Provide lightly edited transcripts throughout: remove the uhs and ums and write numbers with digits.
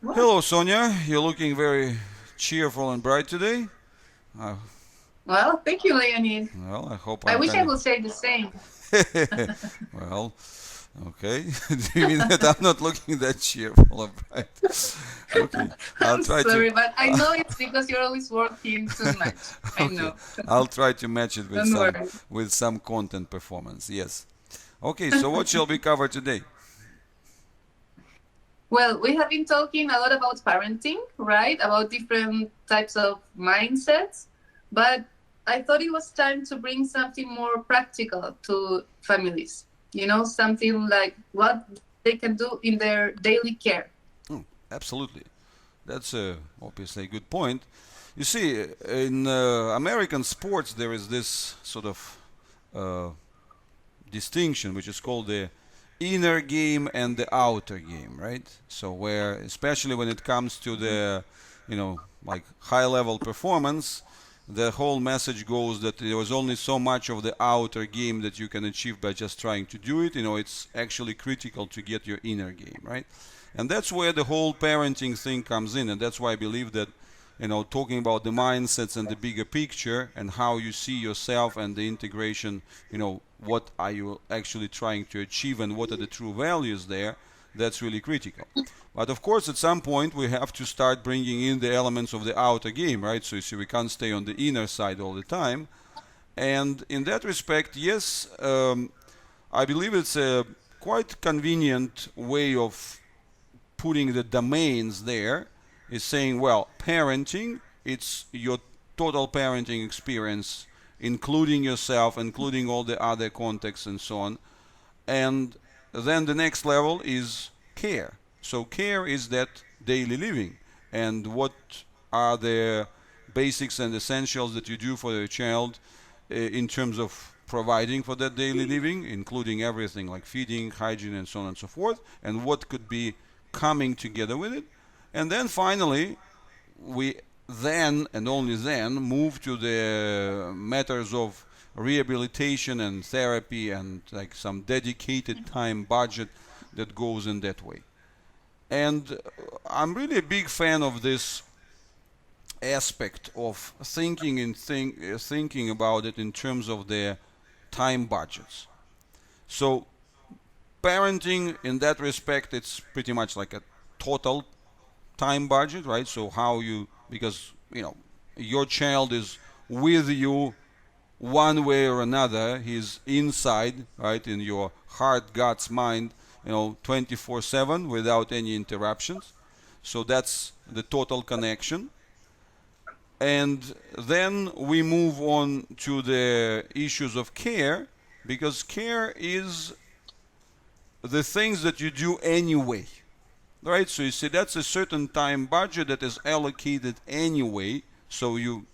Well, Hello, Sonia. You're looking very cheerful and bright today. Uh, well, thank you, Leonid. well, I hope I I'm wish I kind would say the same. of. Well, okay. Do you mean that I'm not looking that cheerful or bright? Okay, I'll I'm try to. sorry, but I know it's because you're always working too much. I Okay, know. I'll try to match it Don't worry. with some content performance. Yes. Okay. So what shall we cover today? Well, we have been talking a lot about parenting, right? About different types of mindsets, but I thought it was time to bring something more practical to families. Something like what they can do in their daily care. Oh, absolutely. That's obviously a good point. You see, in American sports, there is this sort of uh, distinction, which is called the inner game and the outer game, right? So where, especially when it comes to the, like high level performance, the whole message goes that there is only so much of the outer game that you can achieve by just trying to do it. It's actually critical to get your inner game, right? And that's where the whole parenting thing comes in, and that's why I believe that talking about the mindsets and the bigger picture and how you see yourself and the integration, what are you actually trying to achieve and what are the true values there, that's really critical. But of course, at some point, we have to start bringing in the elements of the outer game, right? So you see, we can't stay on the inner side all the time. And in that respect, yes, I believe it's a quite convenient way of putting the domains there is saying, well, parenting, it's your total parenting experience, including yourself, including all the other contexts and so on. And then the next level is care. So care is that daily living. And what are the basics and essentials that you do for your child in terms of providing for that daily living, including everything like feeding, hygiene, and so on and so forth, and what could be coming together with it. And then finally, we then and only then move to the matters of rehabilitation and therapy and like some dedicated time budget that goes in that way. And I'm really a big fan of this aspect of thinking about it in terms of the time budgets. So parenting in that respect, it's pretty much like a total time budget, right? So how you, because your child is with you one way or another. He's inside, right, in your heart, guts, mind, 24/7 without any interruptions. So that's the total connection. And then we move on to the issues of care, because care is the things that you do anyway, right? So you see, that's a certain time budget that is allocated anyway. So you,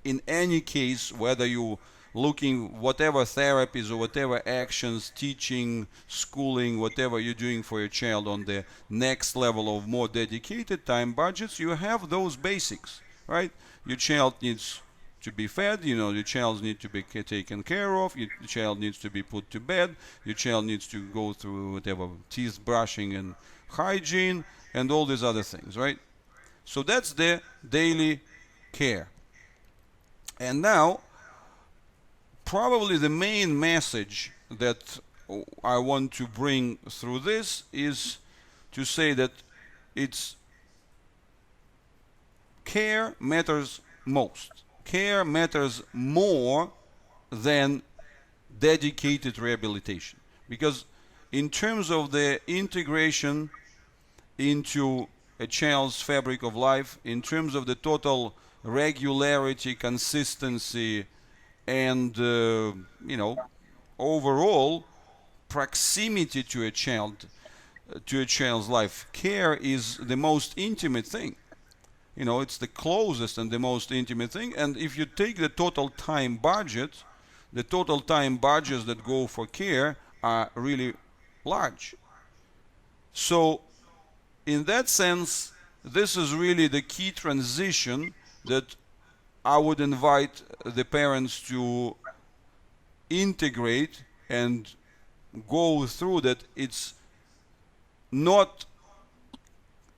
in any case, whether you looking whatever therapies or whatever actions, teaching, schooling, whatever you're doing for your child on the next level of more dedicated time budgets, you have those basics, right? Your child needs to be fed, your child needs to be taken care of, your child needs to be put to bed, your child needs to go through whatever teeth brushing and hygiene and all these other things, right? So that's the daily care. And now, probably the main message that I want to bring through this is to say that it's care matters most. Care matters more than dedicated rehabilitation. Because in terms of the integration into a child's fabric of life, in terms of the total regularity, consistency, and overall proximity to a child's life, care is the most intimate thing. It's the closest and the most intimate thing. And if you take the total time budget, the total time budgets that go for care are really large. So in that sense, this is really the key transition that I would invite the parents to integrate and go through, that it's not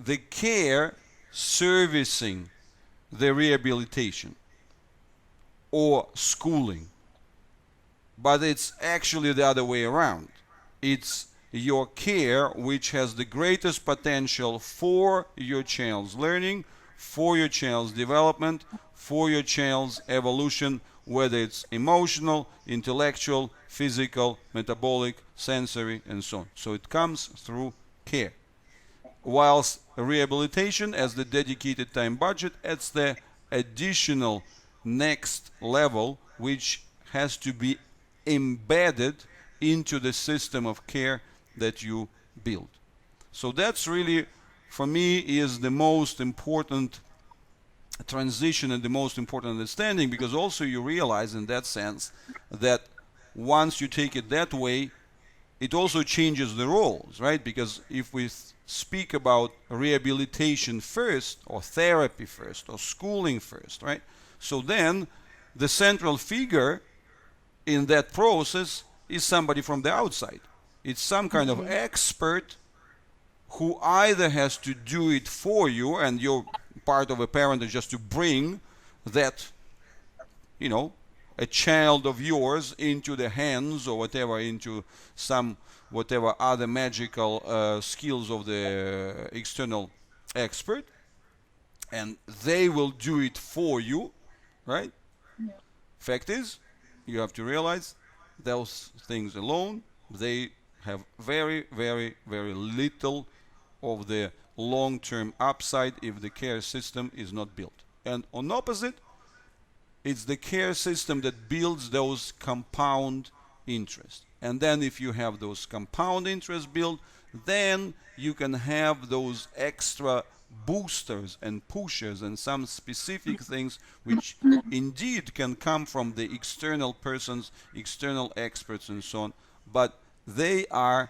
the care servicing the rehabilitation or schooling. But it's actually the other way around. It's your care which has the greatest potential for your child's learning, for your child's development, for your child's evolution, whether it's emotional, intellectual, physical, metabolic, sensory, and so on. So it comes through care. Whilst rehabilitation, as the dedicated time budget, it's the additional next level which has to be embedded into the system of care that you build. So that's really, for me, is the most important transition and the most important understanding, because also you realize in that sense that once you take it that way, it also changes the roles, right? Because if we speak about rehabilitation first, or therapy first, or schooling first, right? So then the central figure in that process is somebody from the outside. It's some kind of expert who either has to do it for you, and your part of a parent is just to bring that, you know, a child of yours into the hands or whatever, into some whatever other magical skills of the external expert, and they will do it for you, right? Yeah. Fact is, you have to realize those things alone, they have very, very, very little of the long-term upside if the care system is not built. And on opposite, it's the care system that builds those compound interests. And then if you have those compound interests built, then you can have those extra boosters and pushers and some specific things which indeed can come from the external persons, external experts and so on, but they are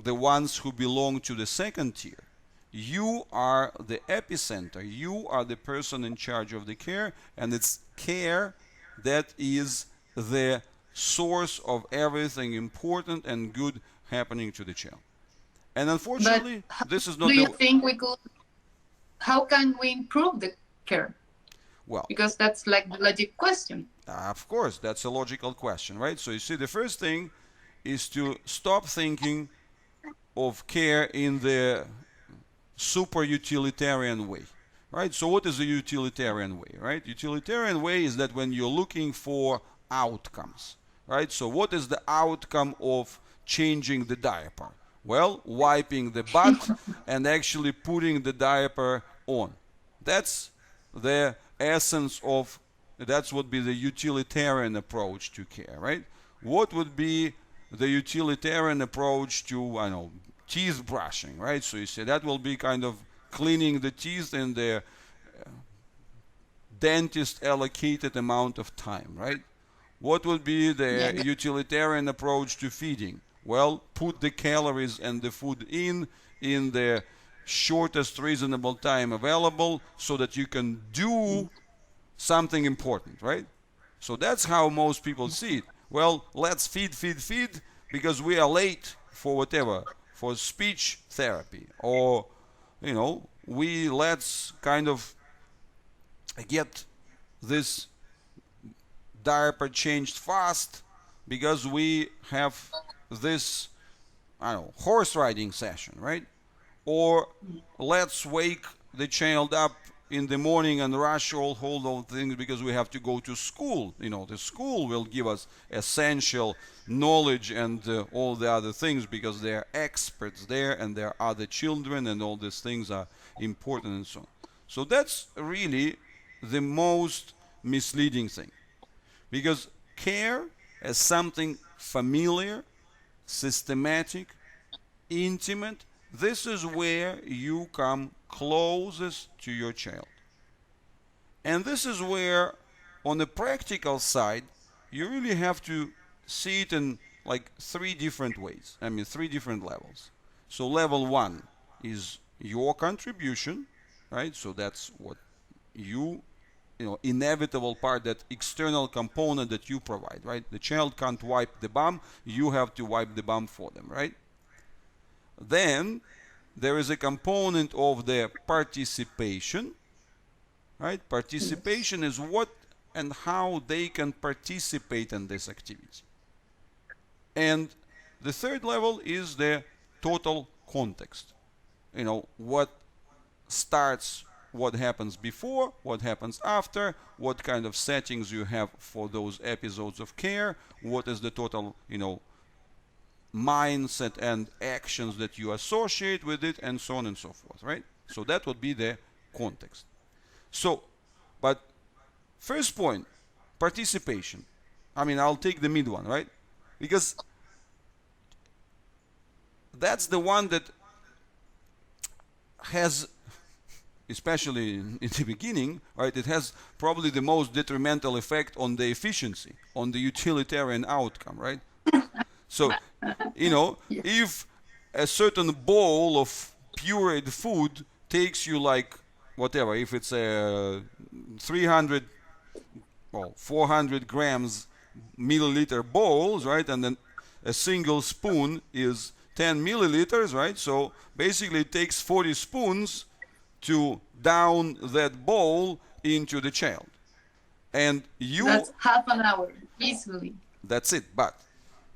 the ones who belong to the second tier. You are the epicenter, you are the person in charge of the care, and it's care that is the source of everything important and good happening to the child. And unfortunately, this is not do you think we could, how can we improve the care? Well, because that's like the logic question. Of course, that's a logical question, right? So you see, the first thing is to stop thinking of care in the super utilitarian way, right? So what is a utilitarian way, right? Utilitarian way is that when you're looking for outcomes, right? So what is the outcome of changing the diaper? Well, wiping the butt and actually putting the diaper on. That's the essence of, that would be the utilitarian approach to care, right? What would be the utilitarian approach to, I don't know, teeth brushing, right? So you say that will be kind of cleaning the teeth in the dentist allocated amount of time, right? What would be the utilitarian approach to feeding? Well, put the calories and the food in the shortest reasonable time available so that you can do something important, right? So that's how most people see it. Well, let's feed, because we are late for whatever, for speech therapy, or, you know, let's kind of get this diaper changed fast because we have this, I don't know, horse riding session, right? Or let's wake the child up in the morning and rush all those things because we have to go to school. You know, the school will give us essential knowledge and all the other things because there are experts there and there are other children and all these things are important and so on. So that's really the most misleading thing, because care as something familiar, systematic, intimate, this is where you come closest to your child. And this is where, on the practical side, you really have to see it in like three different ways. I mean, three different levels. So level one is your contribution, right? So that's what you know, inevitable part, that external component that you provide, right? The child can't wipe the bum, you have to wipe the bum for them, right? Then there is a component of the participation, right? Participation is what and how they can participate in this activity. And the third level is the total context. What starts, what happens before, what happens after, what kind of settings you have for those episodes of care, what is the total, mindset and actions that you associate with it, and so on and so forth, right? So that would be the context. So, but first point, participation. I'll take the mid one, right? Because that's the one that has, especially in the beginning, right, it has probably the most detrimental effect on the efficiency, on the utilitarian outcome, right? So, if a certain bowl of pureed food takes you like, whatever, if it's a 400 grams milliliter bowls, right, and then a single spoon is 10 milliliters, right? So basically it takes 40 spoons to down that bowl into the child. And that's half an hour, easily. That's it. But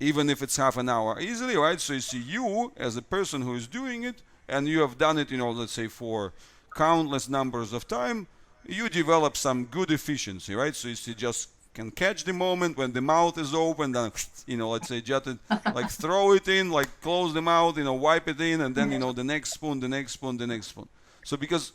even if it's half an hour easily, right? So you see, you as a person who is doing it, and you have done it, let's say for countless numbers of time, you develop some good efficiency, right? So you see, just can catch the moment when the mouth is open, then let's say just like throw it in, like close the mouth, wipe it in, and then the next spoon, the next spoon, the next spoon. So because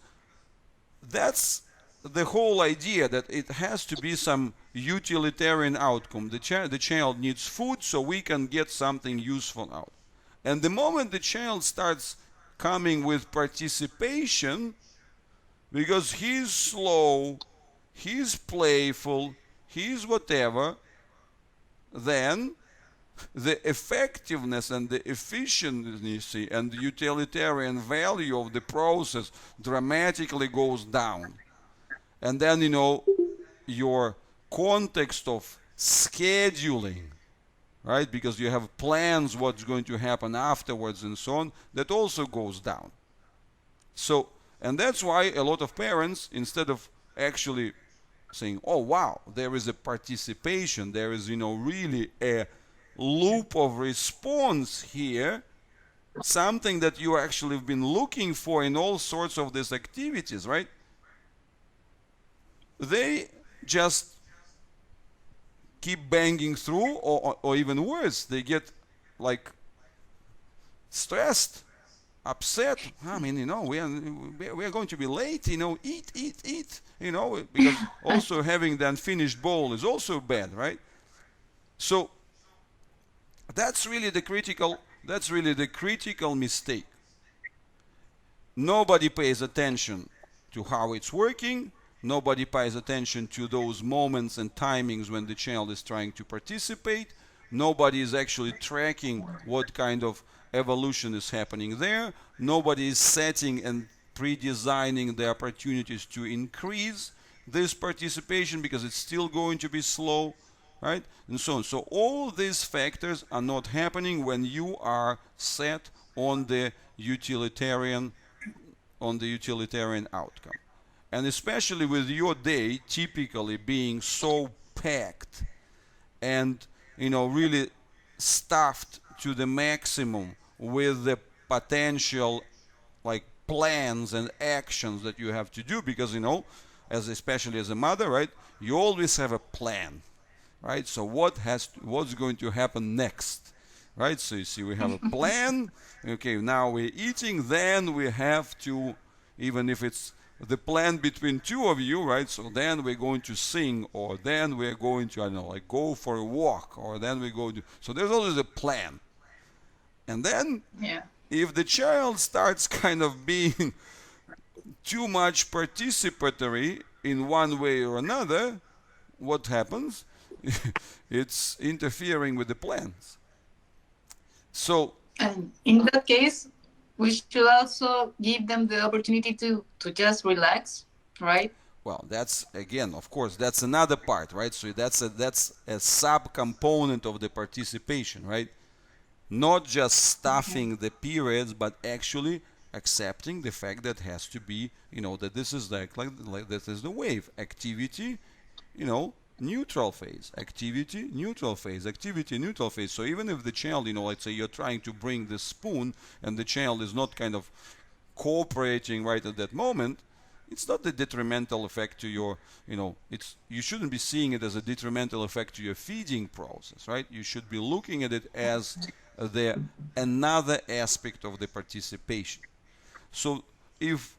that's the whole idea, that it has to be some utilitarian outcome. The child needs food, so we can get something useful out. And the moment the child starts coming with participation, because he's slow, he's playful, he's whatever, then the effectiveness and the efficiency and the utilitarian value of the process dramatically goes down. And then, your context of scheduling, right? Because you have plans what's going to happen afterwards and so on, that also goes down. So, and that's why a lot of parents, instead of actually saying, oh wow, there is a participation, there is, really a loop of response here, something that you actually have been looking for in all sorts of these activities, right? They just keep banging through, or even worse, they get like stressed, upset. We are going to be late, eat, because also having the unfinished bowl is also bad, right? So that's really the critical mistake. Nobody pays attention to how it's working. Nobody pays attention to those moments and timings when the child is trying to participate. Nobody is actually tracking what kind of evolution is happening there. Nobody is setting and pre-designing the opportunities to increase this participation, because it's still going to be slow, right? And so on. So all these factors are not happening when you are set on the utilitarian outcome. And especially with your day typically being so packed and, really stuffed to the maximum with the potential like plans and actions that you have to do, because, especially as a mother, right, you always have a plan, right? So what's going to happen next, right? So you see, we have a plan. Okay, now we're eating, then we have to, even if it's the plan between two of you, right? So then we're going to sing, or then we're going to, go for a walk, or then we go to... So there's always a plan. And then, if the child starts kind of being too much participatory in one way or another, what happens? It's interfering with the plans. So... And in that case, we should also give them the opportunity to just relax, right? Well, that's, again, of course, that's another part, right? So that's a sub-component of the participation, right? Not just stuffing the periods, but actually accepting the fact that has to be, that this is like this is the wave. Activity, neutral phase, activity, neutral phase, activity, neutral phase. So even if the child, let's say you're trying to bring the spoon and the child is not kind of cooperating right at that moment, it's not a detrimental effect to your, you shouldn't be seeing it as a detrimental effect to your feeding process, right? You should be looking at it as another aspect of the participation. So if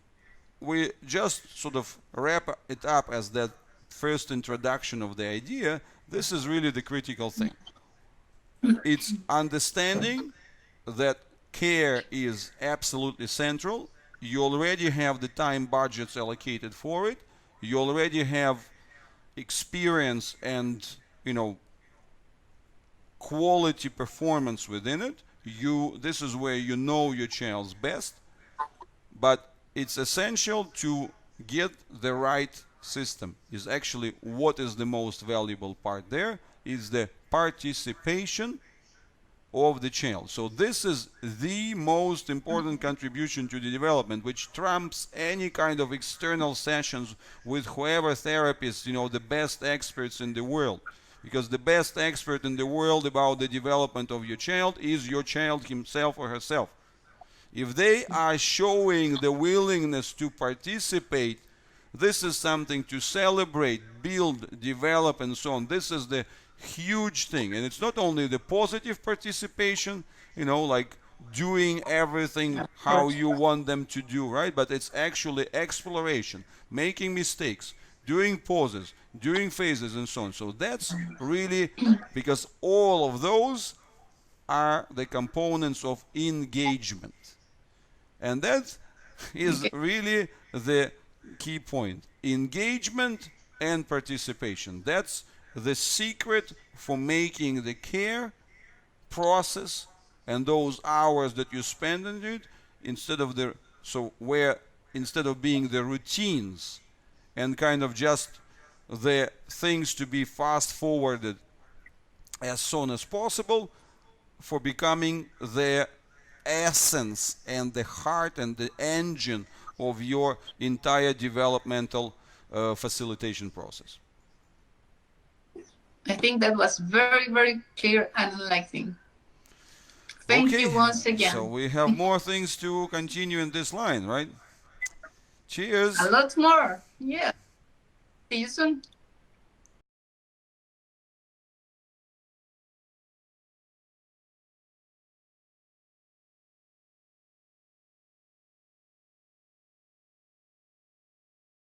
we just sort of wrap it up as that first introduction of the idea, this is really the critical thing. It's understanding that care is absolutely central. You already have the time budgets allocated for it. You already have experience and, quality performance within it. This is where you know your child's best. But it's essential to get the right system. Is actually what is the most valuable part there is the participation of the child. So this is the most important contribution to the development, which trumps any kind of external sessions with whoever therapists, the best experts in the world. Because the best expert in the world about the development of your child is your child himself or herself. If they are showing the willingness to participate, this is something to celebrate, build, develop, and so on. This is the huge thing. And it's not only the positive participation, like doing everything how you want them to do, right? But it's actually exploration, making mistakes, doing pauses, doing phases, and so on. So that's really, because all of those are the components of engagement. And that is really the key point. Engagement and participation. That's the secret for making the care process and those hours that you spend on it, instead of being the routines and kind of just the things to be fast forwarded as soon as possible, for becoming the essence and the heart and the engine of your entire developmental facilitation process. I think that was very, very clear and enlightening. Thank you once again. So we have more things to continue in this line, right? Cheers. A lot more. Yeah. See you soon.